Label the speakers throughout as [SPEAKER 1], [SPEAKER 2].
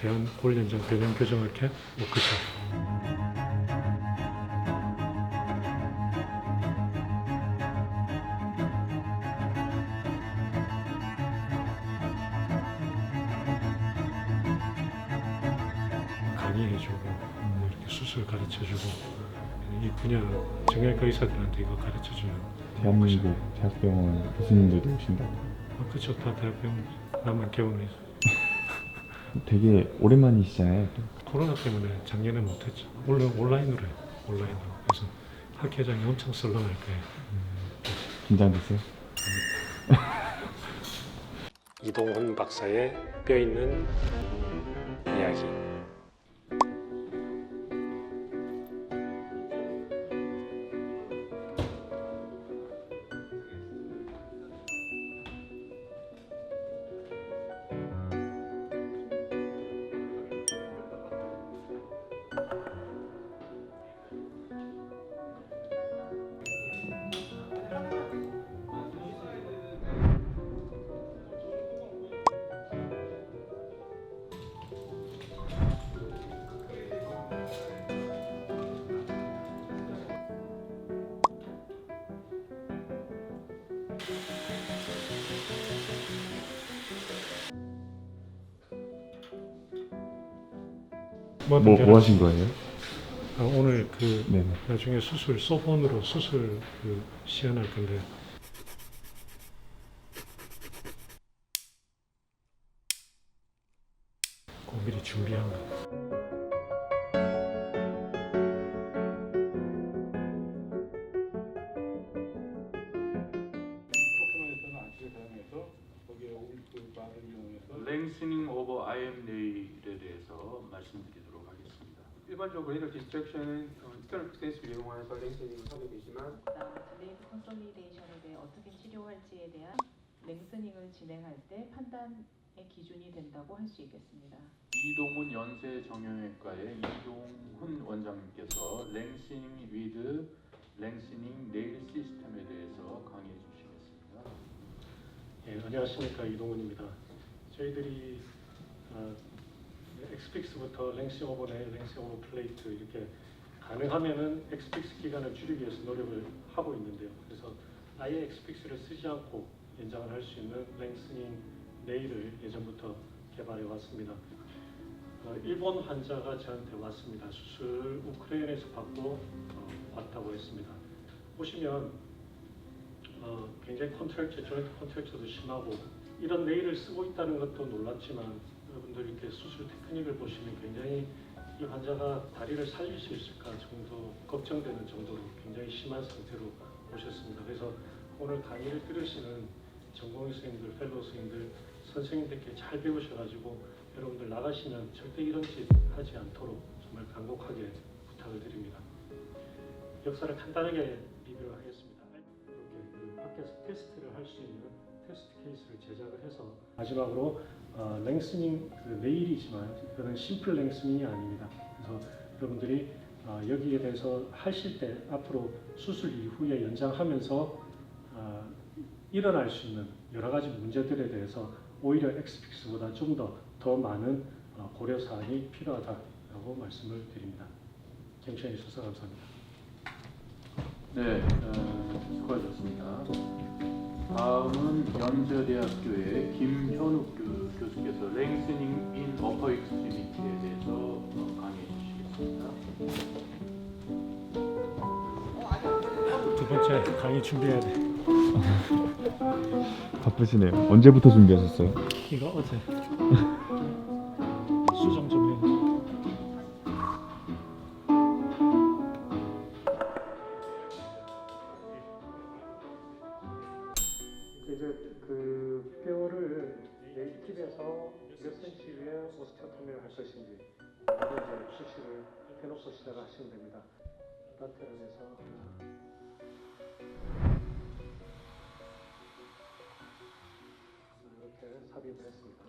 [SPEAKER 1] 대한 골연장 배관 교정할 캡 워크샵. 강의해주고 이렇게 수술 가르쳐주고 이 분야 정형외과 의사들한테 이거 가르쳐주는
[SPEAKER 2] 대한민국 대학병원 교수님들도 오신다고.
[SPEAKER 1] 그쵸. 다 대학병원 나만 개원해서.
[SPEAKER 2] 되게 오랜만이시잖아요. 또.
[SPEAKER 1] 코로나 때문에 작년에 못했죠. 원래 온라인으로 해요. 온라인으로. 그래서 학회장이 엄청 썰렁할 거예요.
[SPEAKER 2] 긴장됐어요?
[SPEAKER 1] 이동훈 박사의 뼈 있는 이야기.
[SPEAKER 2] 뭐 하신 거예요?
[SPEAKER 1] 오늘 그
[SPEAKER 2] 네네.
[SPEAKER 1] 나중에 수술 소본으로 수술 그 시연할 건데 그 미리 준비한 거.
[SPEAKER 3] 랭스닝 오버 IM 네일에 대해서 말씀드리도록 하겠습니다.
[SPEAKER 4] 일반적으로 헤더 디스트랙션은 인터널 픽센스를 이용해서 랭스닝을 하게 되지만
[SPEAKER 5] 딜레이드 컨솔리데이션에 대해 어떻게 치료할지에 대한 랭스닝을 진행할 때 판단의 기준이 된다고 할 수 있겠습니다.
[SPEAKER 3] 이동훈 연세 정형외과의 이동훈 원장님께서 랭스닝 위드 랭스닝 네일 시스템에 대해서 강의해 주시겠습니다.
[SPEAKER 1] 예, 안녕하십니까, 이동훈입니다. 저희들이 엑스픽스부터 랭싱 오버 네일, 랭싱 오버 플레이트 이렇게 가능하면은 엑스픽스 기간을 줄이기 위해서 노력을 하고 있는데요. 그래서 아예 엑스픽스를 쓰지 않고 연장을 할 수 있는 랭스닝 네일을 예전부터 개발해 왔습니다. 일본 환자가 저한테 왔습니다. 수술 우크라이나에서 받고 왔다고 했습니다. 보시면 굉장히 컨트랙처, 조인트 컨트랙처도 심하고 이런 네일을 쓰고 있다는 것도 놀랍지만 여러분들 이렇게 수술 테크닉을 보시면 굉장히 이 환자가 다리를 살릴 수 있을까 정도 걱정되는 정도로 굉장히 심한 상태로 오셨습니다. 그래서 오늘 강의를 들으시는 전공의 선생님들, 펠로우 선생님들, 선생님들께 잘 배우셔가지고 여러분들 나가시면 절대 이런 짓 하지 않도록 정말 간곡하게 부탁을 드립니다. 역사를 간단하게 리뷰를 하겠습니다. 이렇게 그 밖에서 테스트를 할 수 있는 테스트 케이스를 제작을 해서 마지막으로 랭스닝 그 네일이지만 이거는 심플 랭스닝이 아닙니다. 그래서 여러분들이 여기에 대해서 하실 때 앞으로 수술 이후에 연장하면서 일어날 수 있는 여러 가지 문제들에 대해서 오히려 엑스픽스보다 좀 더 많은 고려 사항이 필요하다라고 말씀을 드립니다. 경청해 주셔서 감사합니다.
[SPEAKER 3] 네, 수고하셨습니다. 다음은 연세대학교의 김현욱 교수께서 랭스닝 인 어퍼 익스트리미티에 대해서 강의해 주시겠습니다.
[SPEAKER 1] 두 번째 강의 준비해야 돼.
[SPEAKER 2] 바쁘시네요. 언제부터 준비하셨어요?
[SPEAKER 1] 이거 어제 수정 좀 해. 이제 그 뼈를 네이티브에서 몇 cm 위에 오스테오토미를 할 것인지 이제 수치를 해놓고 시작을 하시면 됩니다. 라테럴에서 학회를 삽입을 했습니다.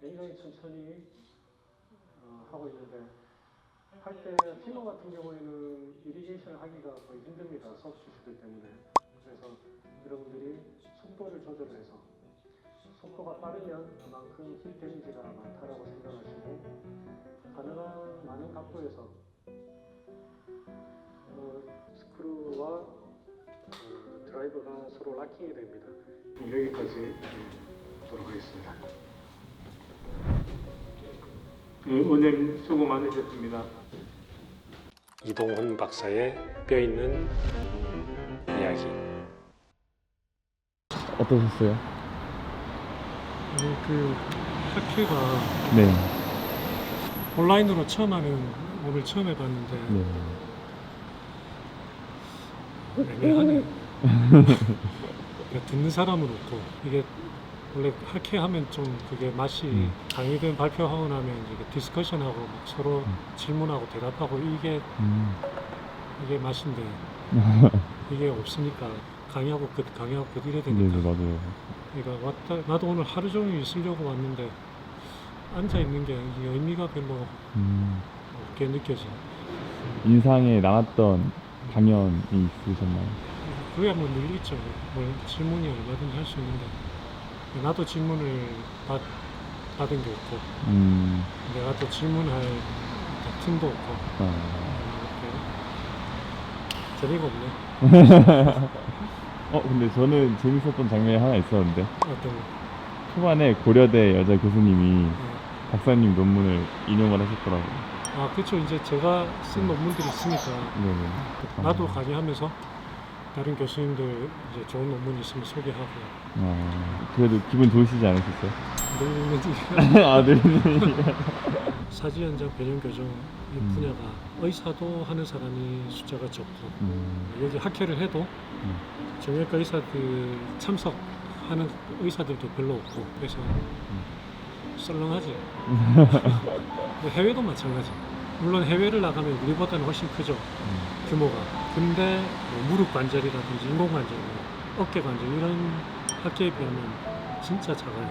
[SPEAKER 1] 굉장히 천천히 하고 있는데 할 때 피노 같은 경우에는 이리게이션을 하기가 거의 힘듭니다. 석수시들 때문에. 그래서 여러분들이 속도를 조절해서 속도가 빠르면 그만큼 힐 데미지가 많다라고 생각하시고 가능한 많은 각도에서 스크루와 드라이버가 서로 락킹이 됩니다. 여기까지 보도록 하겠습니다.
[SPEAKER 4] 원장님 수고 많으셨습니다.
[SPEAKER 1] 이동훈 박사의 뼈 있는 이야기.
[SPEAKER 2] 어떠셨어요?
[SPEAKER 1] 그 학회가
[SPEAKER 2] 네.
[SPEAKER 1] 온라인으로 처음 하는 오늘 처음 해봤는데
[SPEAKER 2] 네.
[SPEAKER 1] 애매하네. 듣는 사람은 없고 이게 원래 학회 하면 좀 그게 맛이 강의든 발표하고 나면 이제 디스커션하고 막 서로 질문하고 대답하고 이게 맛인데 이게 없으니까 강의하고 끝 강의하고 끝 이래
[SPEAKER 2] 네,
[SPEAKER 1] 되니까
[SPEAKER 2] 맞아요.
[SPEAKER 1] 그러니까 왔다 나도 오늘 하루 종일 있으려고 왔는데 앉아 있는 게 이게 의미가 별로 없게 느껴져.
[SPEAKER 2] 인상에 남았던 강연이 있으셨나요?
[SPEAKER 1] 그게 뭐 늘 있죠. 뭐 질문이 얼마든지 할 수 있는데 나도 질문을 받은 게 없고 내가 또 질문할 틈도 없고 재미가 없네.
[SPEAKER 2] 근데 저는 재밌었던 장면이 하나 있었는데
[SPEAKER 1] 어떤 거?
[SPEAKER 2] 초반에 고려대 여자 교수님이 박사님 논문을 인용을 하셨더라고요.
[SPEAKER 1] 아 그렇죠. 이제 제가 쓴 논문들이 있으니까
[SPEAKER 2] 네네.
[SPEAKER 1] 나도 강의하면서 다른 교수님들 이제 좋은 논문 있으면 소개하고
[SPEAKER 2] 그래도 기분 좋으시지 않으셨어요?
[SPEAKER 1] 늘
[SPEAKER 2] 아, 네.
[SPEAKER 1] 사지 현장 변형 교정 이 분야가 의사도 하는 사람이 숫자가 적고 여기 학회를 해도 정형외과 의사들 참석하는 의사들도 별로 없고 그래서 썰렁하지. 해외도 마찬가지. 물론 해외를 나가면 우리보다는 훨씬 크죠. 규모가. 근데 뭐 무릎 관절이라든지 인공 관절, 어깨 관절 이런 학회에 비하면 진짜 작아요.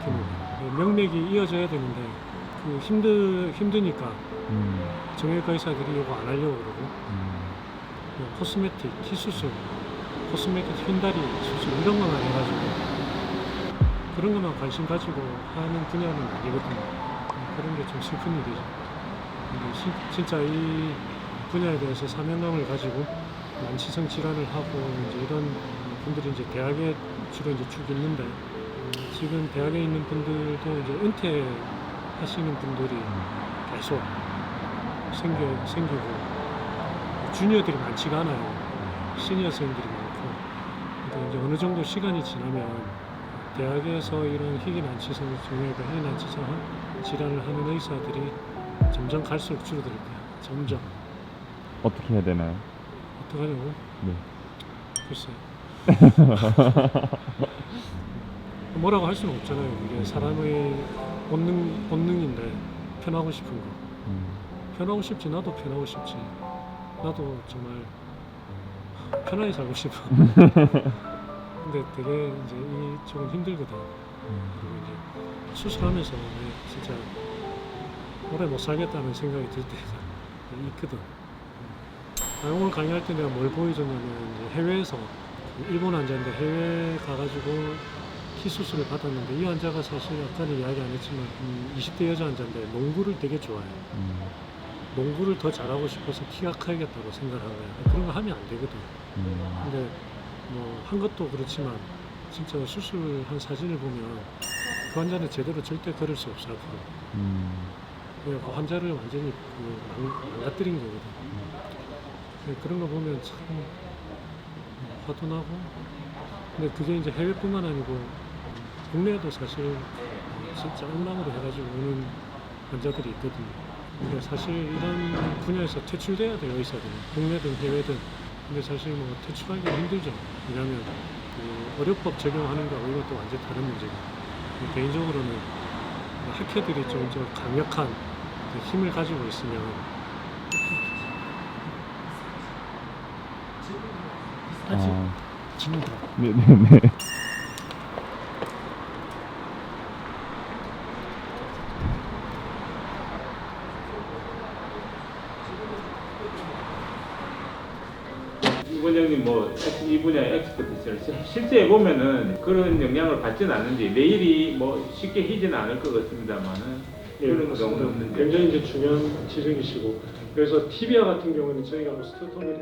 [SPEAKER 1] 규모가. 명맥이 이어져야 되는데 그 힘드니까 정형외과 의사들이 이거 안 하려고 그러고 코스메틱, 티수술, 코스메틱 흰다리 수술 이런 것만 해가지고 그런 것만 관심 가지고 하는 분야는 아니거든요. 그런 게 좀 슬픈 일이죠. 근데 진짜 이 분야에 대해서 사명감을 가지고 만취성 질환을 하고 이제 이런 분들이 이제 대학에 주로 이제 쭉 있는데 지금 대학에 있는 분들도 이제 은퇴하시는 분들이 계속 생기고 주니어들이 많지가 않아요. 시니어생들이 많고 그러니까 이제 어느 정도 시간이 지나면 대학에서 이런 희귀난치성 정형외과 희귀난치성 질환을 하는 의사들이 점점 갈수록 줄어들 거야. 점점.
[SPEAKER 2] 어떻게 해야 되나요?
[SPEAKER 1] 어떡하냐고?
[SPEAKER 2] 네.
[SPEAKER 1] 글쎄. 뭐라고 할 수는 없잖아요. 이게 사람의 본능인데 편하고 싶은 거. 편하고 싶지. 나도 편하고 싶지. 나도 정말 편하게 살고 싶어. 근데 되게 이제 이쪽은 힘들거든. 그리고 이제 수술하면서 진짜 오래 못 살겠다는 생각이 들 때가 있거든. 오늘 강의할 때 내가 뭘 보여줬냐면 이제 해외에서 일본 환자인데 해외에 가가지고 키 수술을 받았는데 이 환자가 사실 아까는 이야기 안 했지만 20대 여자 환자인데 농구를 되게 좋아해요. 농구를 더 잘하고 싶어서 키가 커야겠다고 생각을 한 거야. 그런 거 하면 안 되거든. 근데 뭐 한 것도 그렇지만 진짜 수술한 사진을 보면 그 환자는 제대로 절대 걸을 수 없어 앞으로. 그 환자를 완전히 망가뜨린 거거든. 그런 거 보면 참 화도 나고. 근데 그게 이제 해외뿐만 아니고 국내에도 사실 진짜 엉망으로 해가지고 오는 환자들이 있거든요. 근데 사실 이런 분야에서 퇴출돼야 돼요, 의사들은. 국내든 해외든. 근데 사실 뭐 퇴출하기가 힘들죠. 왜냐하면 그 의료법 적용하는 거하고 이것도 완전 다른 문제고. 개인적으로는 학회들이 좀 강력한 힘을 가지고 있으면 칩니다.
[SPEAKER 2] 네네네.
[SPEAKER 6] 이 원장님 이 분야의 엑스퍼티스를 실제 보면은 그런 영향을 받지는 않는지 내일이 쉽게 희지는 않을 것 같습니다만은
[SPEAKER 1] 예,
[SPEAKER 6] 그런
[SPEAKER 1] 맞습니다.
[SPEAKER 6] 경우는 없는데
[SPEAKER 1] 굉장히 이제 중요한 지적이시고 그래서 TBA 같은 경우는 저희가 스토토미